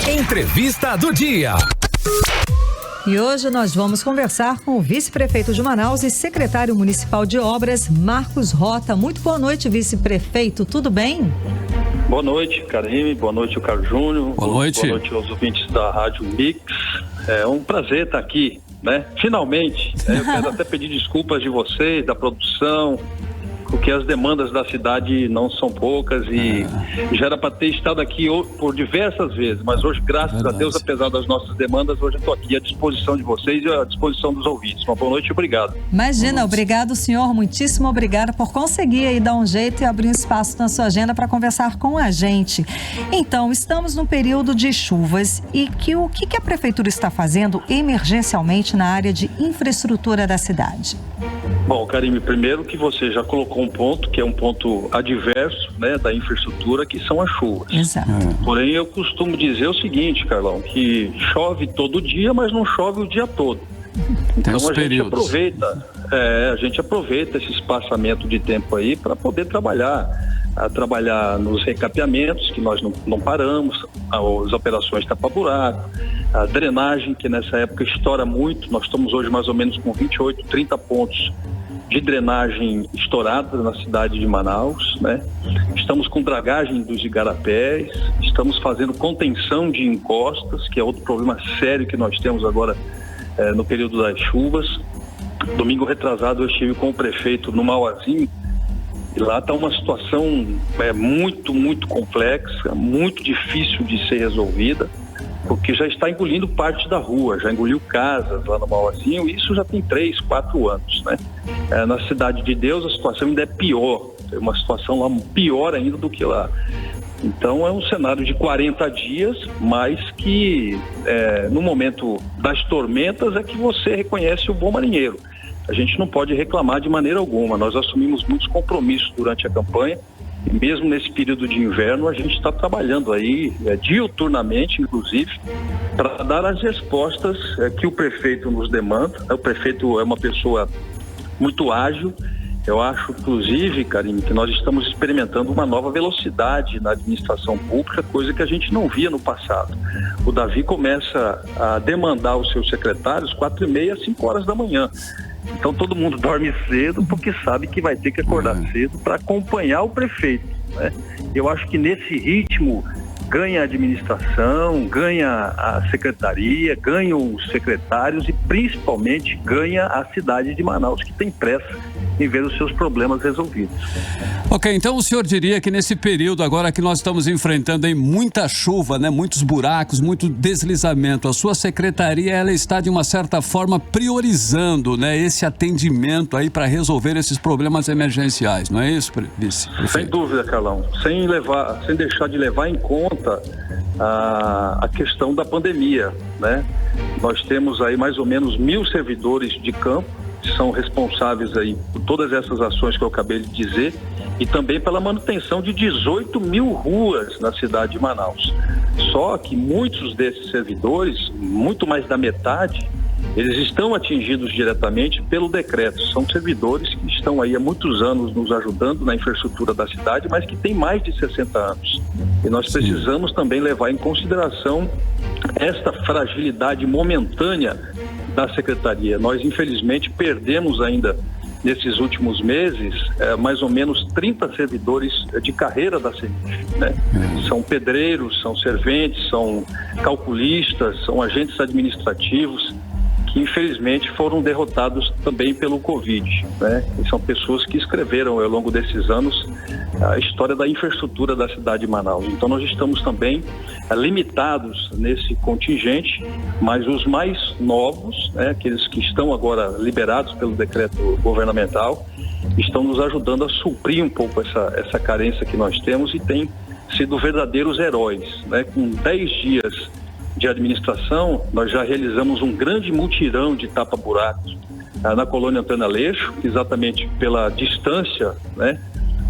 Entrevista do dia. E hoje nós vamos conversar com o vice-prefeito de Manaus e secretário municipal de obras, Marcos Rota. Muito boa noite, vice-prefeito, tudo bem? Boa noite, Karime, boa noite, Carlos Júnior. Boa noite. Boa noite aos ouvintes da Rádio Mix. É um prazer estar aqui, né? Finalmente. Eu quero até pedir desculpas de vocês, da produção, porque as demandas da cidade não são poucas e já era para ter estado aqui por diversas vezes, mas hoje, graças a Deus, apesar das nossas demandas, hoje eu estou aqui à disposição de vocês e à disposição dos ouvintes. Uma boa noite e obrigado. Imagina, obrigado, senhor, muitíssimo obrigado por conseguir aí dar um jeito e abrir um espaço na sua agenda para conversar com a gente. Então, estamos num período de chuvas e o que a prefeitura está fazendo emergencialmente na área de infraestrutura da cidade? Bom, Karime, primeiro que você já colocou um ponto, que é um ponto adverso, né, da infraestrutura, que são as chuvas. Exato. Porém, eu costumo dizer o seguinte, Carlão, que chove todo dia, mas não chove o dia todo. Então a gente aproveita esse espaçamento de tempo aí para poder trabalhar nos recapeamentos, que nós não paramos, as operações tapa-buraco, a drenagem, que nessa época estoura muito. Nós estamos hoje mais ou menos com 28, 30 pontos de drenagem estourada na cidade de Manaus, né? Estamos com dragagem dos igarapés, estamos fazendo contenção de encostas, que é outro problema sério que nós temos agora no período das chuvas. Domingo retrasado eu estive com o prefeito no Mauazinho, e lá está uma situação muito, muito complexa, muito difícil de ser resolvida, porque já está engolindo parte da rua, já engoliu casas lá no Mauazinho, e isso já tem 3, 4 anos, né? Na Cidade de Deus a situação ainda é pior, é uma situação lá pior ainda do que lá. Então é um cenário de 40 dias, mas que no momento das tormentas é que você reconhece o bom marinheiro. A gente não pode reclamar de maneira alguma, nós assumimos muitos compromissos durante a campanha, e mesmo nesse período de inverno a gente está trabalhando aí diuturnamente, inclusive, para dar as respostas que o prefeito nos demanda. O prefeito é uma pessoa muito ágil. Eu acho, inclusive, Karine, que nós estamos experimentando uma nova velocidade na administração pública, coisa que a gente não via no passado. O Davi começa a demandar os seus secretários 4h30, 5 horas da manhã. Então todo mundo dorme cedo porque sabe que vai ter que acordar cedo para acompanhar o prefeito, né? Eu acho que nesse ritmo ganha a administração, ganha a secretaria, ganham os secretários e principalmente ganha a cidade de Manaus, que tem pressa em ver os seus problemas resolvidos. Ok, então o senhor diria que nesse período agora que nós estamos enfrentando aí muita chuva, né, muitos buracos, muito deslizamento, a sua secretaria ela está de uma certa forma priorizando, né, esse atendimento aí para resolver esses problemas emergenciais, não é isso, vice? Sem dúvida, Carlão, sem deixar de levar em conta a questão da pandemia, né? Nós temos aí mais ou menos 1.000 servidores de campo que são responsáveis aí por todas essas ações que eu acabei de dizer e também pela manutenção de 18.000 ruas na cidade de Manaus. Só que muitos desses servidores, muito mais da metade, eles estão atingidos diretamente pelo decreto. São servidores que estão aí há muitos anos nos ajudando na infraestrutura da cidade, mas que têm mais de 60 anos. E nós precisamos também levar em consideração esta fragilidade momentânea da secretaria. Nós, infelizmente, perdemos ainda, nesses últimos meses, mais ou menos 30 servidores de carreira da CEMIG, né? São pedreiros, são serventes, são calculistas, são agentes administrativos, que infelizmente foram derrotados também pelo Covid, né? E são pessoas que escreveram ao longo desses anos a história da infraestrutura da cidade de Manaus. Então nós estamos também limitados nesse contingente, mas os mais novos, né, aqueles que estão agora liberados pelo decreto governamental, estão nos ajudando a suprir um pouco essa carência que nós temos e tem sido verdadeiros heróis, né? Com 10 dias de administração, nós já realizamos um grande mutirão de tapa-buracos na colônia Antônio Aleixo, exatamente pela distância, né,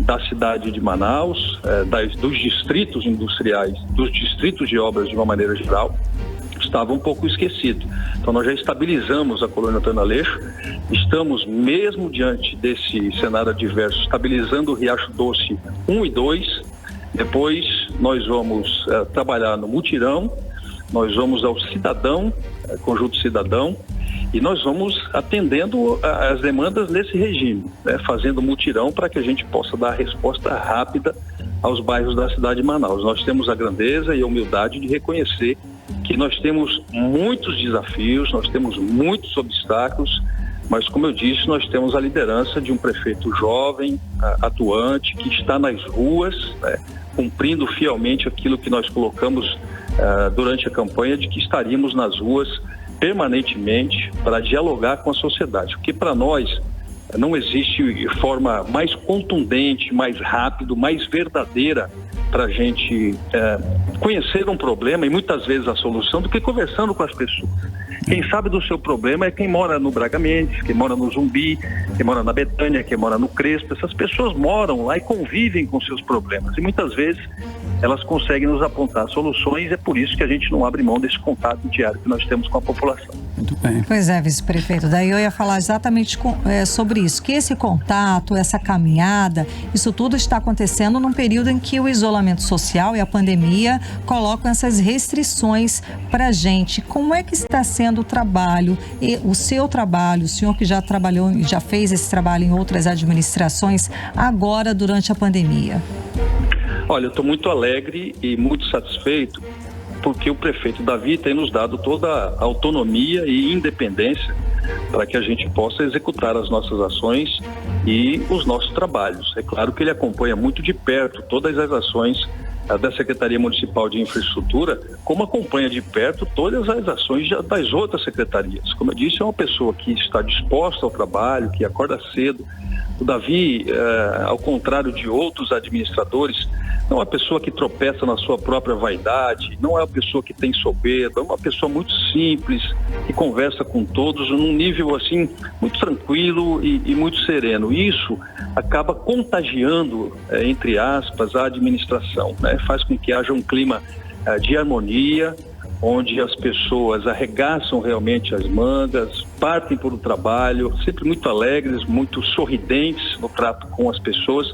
da cidade de Manaus, dos distritos industriais, dos distritos de obras de uma maneira geral, estava um pouco esquecido. Então nós já estabilizamos a colônia Antônio Aleixo, estamos mesmo diante desse cenário adverso, estabilizando o Riacho Doce 1 e 2, depois nós vamos trabalhar no mutirão nós vamos ao cidadão, conjunto cidadão, e nós vamos atendendo as demandas nesse regime, né, fazendo mutirão para que a gente possa dar a resposta rápida aos bairros da cidade de Manaus. Nós temos a grandeza e a humildade de reconhecer que nós temos muitos desafios, nós temos muitos obstáculos, mas, como eu disse, nós temos a liderança de um prefeito jovem, atuante, que está nas ruas, né, cumprindo fielmente aquilo que nós colocamos durante a campanha, de que estaríamos nas ruas permanentemente para dialogar com a sociedade, porque para nós não existe forma mais contundente, mais rápido, mais verdadeira para a gente conhecer um problema e muitas vezes a solução do que conversando com as pessoas. Quem sabe do seu problema é quem mora no Braga Mendes, quem mora no Zumbi, quem mora na Betânia, quem mora no Crespo. Essas pessoas moram lá e convivem com seus problemas e muitas vezes elas conseguem nos apontar soluções, e é por isso que a gente não abre mão desse contato diário que nós temos com a população. Muito bem. Pois é, vice-prefeito, daí eu ia falar exatamente sobre isso, que esse contato, essa caminhada, isso tudo está acontecendo num período em que o isolamento social e a pandemia colocam essas restrições para a gente. Como é que está sendo o trabalho, o seu trabalho, o senhor que já trabalhou e já fez esse trabalho em outras administrações, agora durante a pandemia? Olha, eu estou muito alegre e muito satisfeito porque o prefeito Davi tem nos dado toda a autonomia e independência para que a gente possa executar as nossas ações e os nossos trabalhos. É claro que ele acompanha muito de perto todas as ações da Secretaria Municipal de Infraestrutura, como acompanha de perto todas as ações das outras secretarias. Como eu disse, é uma pessoa que está disposta ao trabalho, que acorda cedo. O Davi, ao contrário de outros administradores, não é uma pessoa que tropeça na sua própria vaidade, não é uma pessoa que tem soberba, é uma pessoa muito simples, que conversa com todos num nível assim muito tranquilo e muito sereno. Isso acaba contagiando, entre aspas, a administração, né? Faz com que haja um clima de harmonia, onde as pessoas arregaçam realmente as mangas, partem para o trabalho, sempre muito alegres, muito sorridentes no trato com as pessoas,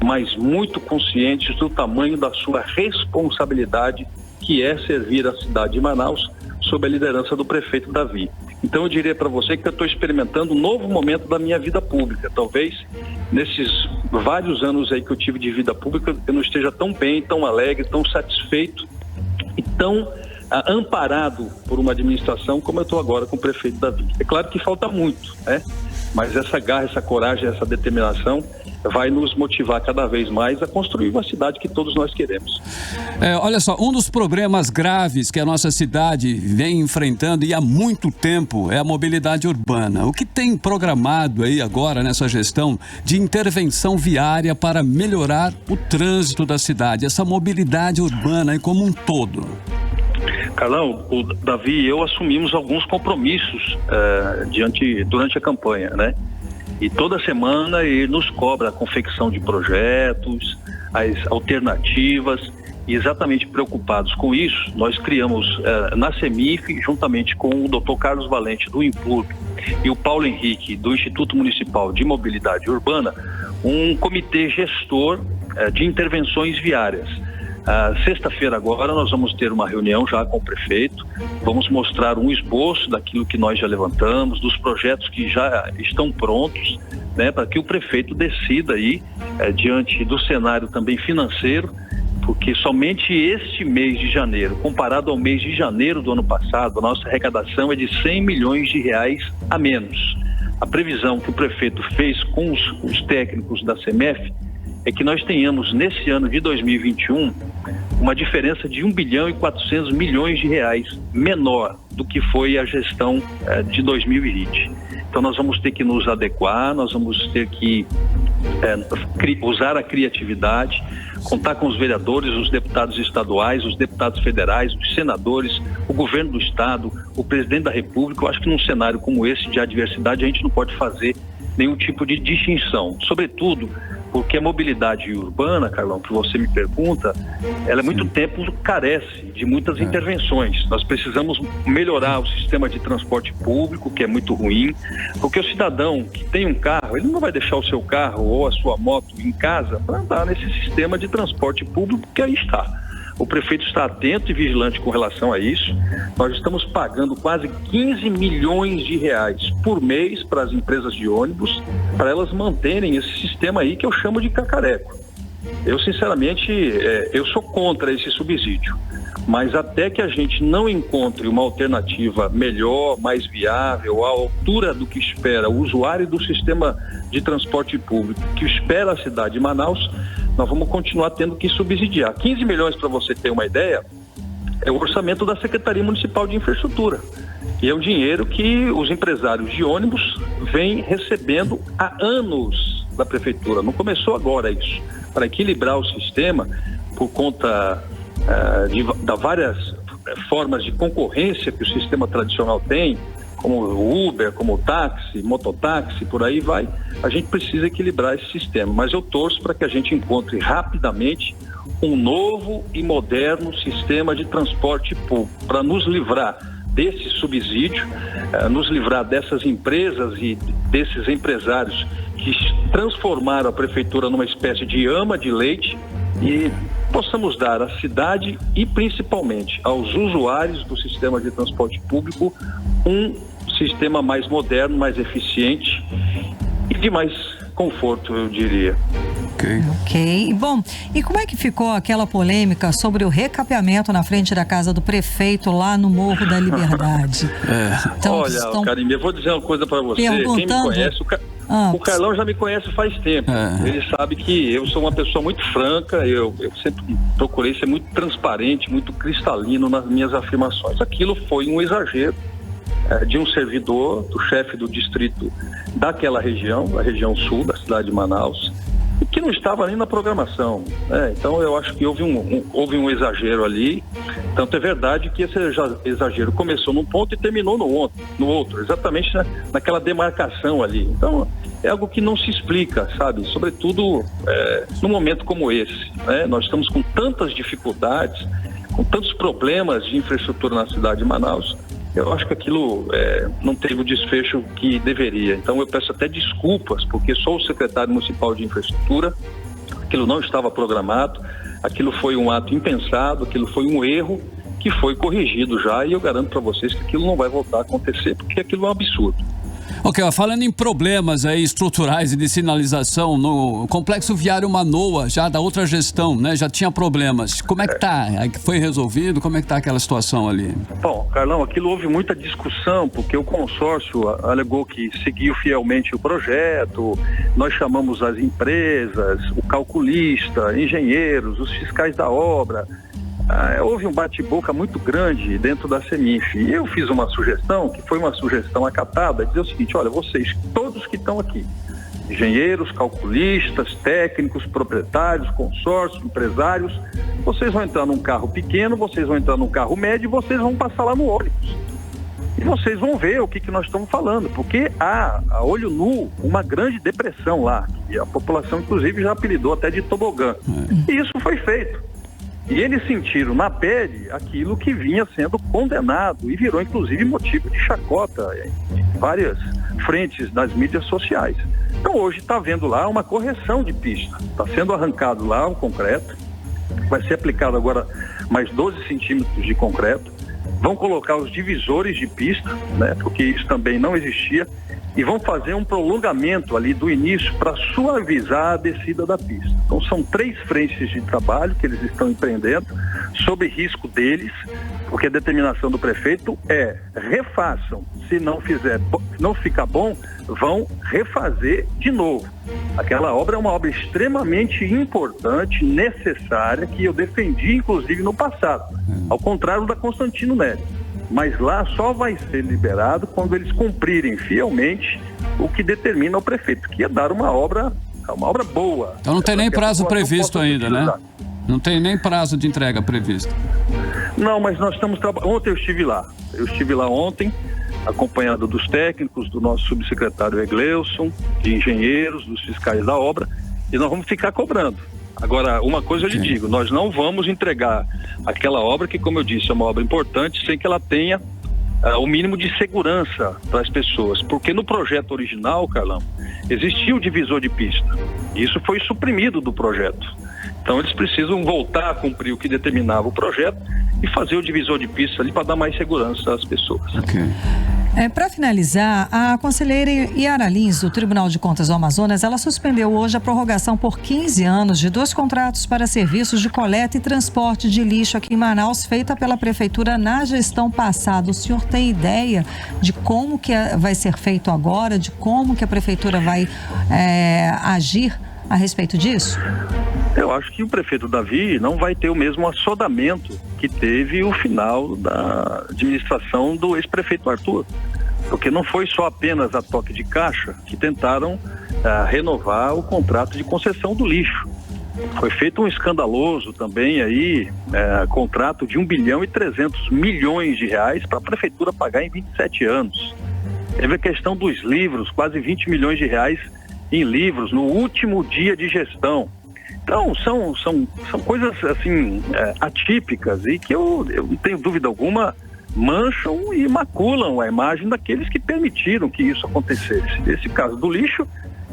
mas muito conscientes do tamanho da sua responsabilidade, que é servir a cidade de Manaus sob a liderança do prefeito Davi. Então eu diria para você que eu estou experimentando um novo momento da minha vida pública. Talvez nesses vários anos aí que eu tive de vida pública eu não esteja tão bem, tão alegre, tão satisfeito e tão amparado por uma administração como eu estou agora com o prefeito Davi. É claro que falta muito, né? Mas essa garra, essa coragem, essa determinação vai nos motivar cada vez mais a construir uma cidade que todos nós queremos. Olha só, um dos problemas graves que a nossa cidade vem enfrentando e há muito tempo é a mobilidade urbana. O que tem programado aí agora nessa gestão de intervenção viária para melhorar o trânsito da cidade, essa mobilidade urbana aí como um todo? Carlão, o Davi e eu assumimos alguns compromissos durante a campanha, né? E toda semana ele nos cobra a confecção de projetos, as alternativas, e exatamente preocupados com isso, nós criamos na CEMIF, juntamente com o Dr. Carlos Valente do IMPURB e o Paulo Henrique do Instituto Municipal de Mobilidade Urbana, um comitê gestor de intervenções viárias. Sexta-feira agora nós vamos ter uma reunião já com o prefeito, vamos mostrar um esboço daquilo que nós já levantamos, dos projetos que já estão prontos, né, para que o prefeito decida aí, diante do cenário também financeiro, porque somente este mês de janeiro, comparado ao mês de janeiro do ano passado, a nossa arrecadação é de 100 milhões de reais a menos. A previsão que o prefeito fez com os técnicos da CEMEF é que nós tenhamos nesse ano de 2021 uma diferença de 1 bilhão e 400 milhões de reais menor do que foi a gestão de 2020. Então nós vamos ter que nos adequar, nós vamos ter que usar a criatividade, contar com os vereadores, os deputados estaduais, os deputados federais, os senadores, o governo do estado, o presidente da República. Eu acho que num cenário como esse de adversidade a gente não pode fazer nenhum tipo de distinção, sobretudo porque a mobilidade urbana, Carlão, que você me pergunta, ela há muito tempo carece de muitas intervenções. Nós precisamos melhorar o sistema de transporte público, que é muito ruim, porque o cidadão que tem um carro, ele não vai deixar o seu carro ou a sua moto em casa para andar nesse sistema de transporte público que aí está. O prefeito está atento e vigilante com relação a isso. Nós estamos pagando quase 15 milhões de reais por mês para as empresas de ônibus, para elas manterem esse sistema aí que eu chamo de cacareco. Eu, sinceramente, eu sou contra esse subsídio. Mas até que a gente não encontre uma alternativa melhor, mais viável, à altura do que espera o usuário do sistema de transporte público, que espera a cidade de Manaus, nós vamos continuar tendo que subsidiar. 15 milhões, para você ter uma ideia, é o orçamento da Secretaria Municipal de Infraestrutura. E é um dinheiro que os empresários de ônibus vêm recebendo há anos da Prefeitura. Não começou agora isso. Para equilibrar o sistema, por conta das várias formas de concorrência que o sistema tradicional tem, como o Uber, como o táxi, mototáxi, por aí vai, a gente precisa equilibrar esse sistema. Mas eu torço para que a gente encontre rapidamente um novo e moderno sistema de transporte público, para nos livrar desse subsídio, nos livrar dessas empresas e desses empresários que transformaram a Prefeitura numa espécie de ama de leite, e possamos dar à cidade e principalmente aos usuários do sistema de transporte público um sistema mais moderno, mais eficiente e de mais conforto, eu diria. Ok. Bom, e como é que ficou aquela polêmica sobre o recapeamento na frente da casa do prefeito lá no Morro da Liberdade? Então, olha, Karime, eu vou dizer uma coisa para você. Quem me conhece, o Carlão já me conhece faz tempo. Ele sabe que eu sou uma pessoa muito franca, eu sempre procurei ser muito transparente, muito cristalino nas minhas afirmações. Aquilo foi um exagero de um servidor, do chefe do distrito daquela região, a região sul da cidade de Manaus, que não estava nem na programação. Então eu acho que houve um exagero ali. Tanto é verdade que esse exagero começou num ponto e terminou no outro, exatamente naquela demarcação ali. Então é algo que não se explica, sabe? Sobretudo num momento como esse, né? Nós estamos com tantas dificuldades, com tantos problemas de infraestrutura na cidade de Manaus. Eu acho que aquilo não teve o desfecho que deveria. Então eu peço até desculpas, porque sou o secretário municipal de infraestrutura, aquilo não estava programado, aquilo foi um ato impensado, aquilo foi um erro que foi corrigido já, e eu garanto para vocês que aquilo não vai voltar a acontecer, porque aquilo é um absurdo. Ok, falando em problemas aí estruturais e de sinalização, no complexo viário Manoa, já da outra gestão, né, já tinha problemas. Como é que tá? Foi resolvido? Como é que tá aquela situação ali? Bom, Carlão, aquilo houve muita discussão, porque o consórcio alegou que seguiu fielmente o projeto, nós chamamos as empresas, o calculista, engenheiros, os fiscais da obra. Houve um bate-boca muito grande dentro da CEMIF, e eu fiz uma sugestão, que foi uma sugestão acatada, dizer o seguinte: olha, vocês, todos que estão aqui, engenheiros, calculistas, técnicos, proprietários, consórcios, empresários, vocês vão entrar num carro pequeno, vocês vão entrar num carro médio e vocês vão passar lá no ônibus. E vocês vão ver o que nós estamos falando, porque há, a olho nu, uma grande depressão lá, e a população, inclusive, já apelidou até de tobogã. E isso foi feito. E eles sentiram na pele aquilo que vinha sendo condenado e virou, inclusive, motivo de chacota em várias frentes das mídias sociais. Então, hoje está havendo lá uma correção de pista. Está sendo arrancado lá o concreto, vai ser aplicado agora mais 12 centímetros de concreto. Vão colocar os divisores de pista, né, porque isso também não existia, e vão fazer um prolongamento ali do início para suavizar a descida da pista. Então são 3 frentes de trabalho que eles estão empreendendo, sob risco deles, porque a determinação do prefeito é: refaçam, se não ficar bom, vão refazer de novo. Aquela obra é uma obra extremamente importante, necessária, que eu defendi inclusive no passado, ao contrário da Constantino Nery. Mas lá só vai ser liberado quando eles cumprirem fielmente o que determina o prefeito, que é dar uma obra boa. Então não tem nem prazo previsto ainda, né? Não tem nem prazo de entrega previsto. Não, mas nós estamos trabalhando. Ontem eu estive lá. Eu estive lá ontem, acompanhado dos técnicos, do nosso subsecretário Egleuson, de engenheiros, dos fiscais da obra, e nós vamos ficar cobrando. Agora, uma coisa eu lhe digo: nós não vamos entregar aquela obra que, como eu disse, é uma obra importante, sem que ela tenha o mínimo de segurança para as pessoas. Porque no projeto original, Carlão, existia o divisor de pista. Isso foi suprimido do projeto. Então eles precisam voltar a cumprir o que determinava o projeto e fazer o divisor de pista ali para dar mais segurança às pessoas. Ok. Para finalizar, a conselheira Yara Lins, do Tribunal de Contas do Amazonas, ela suspendeu hoje a prorrogação por 15 anos de 2 contratos para serviços de coleta e transporte de lixo aqui em Manaus, feita pela Prefeitura na gestão passada. O senhor tem ideia de como que vai ser feito agora, de como que a Prefeitura vai agir a respeito disso? Eu acho que o prefeito Davi não vai ter o mesmo assodamento que teve o final da administração do ex-prefeito Arthur, porque não foi só apenas a toque de caixa que tentaram renovar o contrato de concessão do lixo. Foi feito um escandaloso também aí, contrato de 1 bilhão e 300 milhões de reais para a prefeitura pagar em 27 anos. Teve a questão dos livros, quase 20 milhões de reais em livros no último dia de gestão. Então, são coisas assim atípicas e que eu não tenho dúvida alguma mancham e maculam a imagem daqueles que permitiram que isso acontecesse. Esse caso do lixo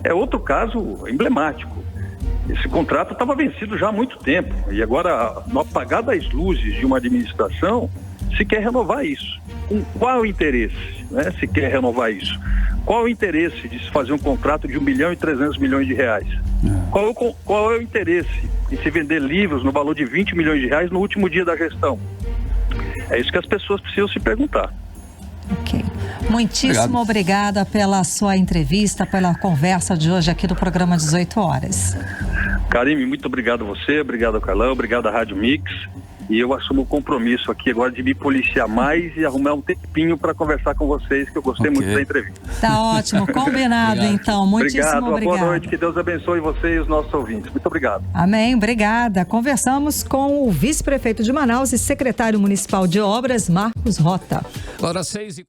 é outro caso emblemático. Esse contrato estava vencido já há muito tempo e agora, no apagar das luzes de uma administração, se quer renovar isso. Com qual interesse, né, se quer renovar isso? Qual o interesse de se fazer um contrato de 1 bilhão e 300 milhões de reais? Qual é o interesse em se vender livros no valor de 20 milhões de reais no último dia da gestão? É isso que as pessoas precisam se perguntar. Ok. Muitíssimo obrigada pela sua entrevista, pela conversa de hoje aqui do programa 18 Horas. Karime, muito obrigado a você, obrigado ao Carlão, obrigado à Rádio Mix. E eu assumo o compromisso aqui agora de me policiar mais e arrumar um tempinho para conversar com vocês, que eu gostei muito da entrevista. Tá ótimo, combinado então. Muitíssimo obrigado. Boa noite, que Deus abençoe você e os nossos ouvintes. Muito obrigado. Amém, obrigada. Conversamos com o vice-prefeito de Manaus e secretário municipal de obras, Marcos Rota. Agora 6h40.